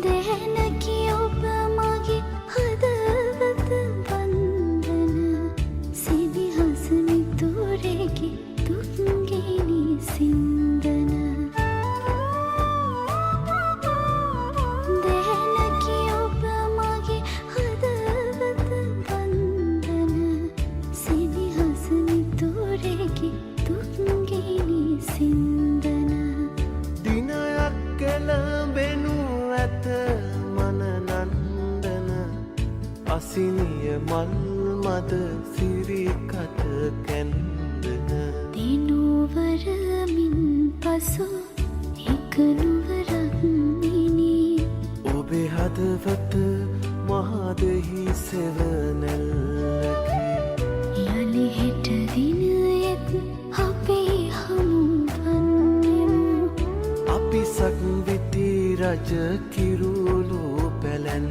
දැනකි ඔබ මගේ හදවත වන්දන සිදිහස මිතුරෙකි දුක්ගිනි සින්දන දැනකි ඔබ මගේ හදවත වන්දන සිදිහස මිතුරෙකි දුක්ගිනි සින්දන දිනයක් කෙළඹෙනු ඇත මනනන්දන අසිනිය මල් මද සිරිකට කැන්දන දිනුවරමින් පසු එක නුවරක් මිනී ඔබේ හදවත මහදෙහි සෙවනැල්ලකි යළි හෙට දිනයෙත් අපේ හමුවන්නෙමු අපි සක්විති රජ කිරුළු පැලැන්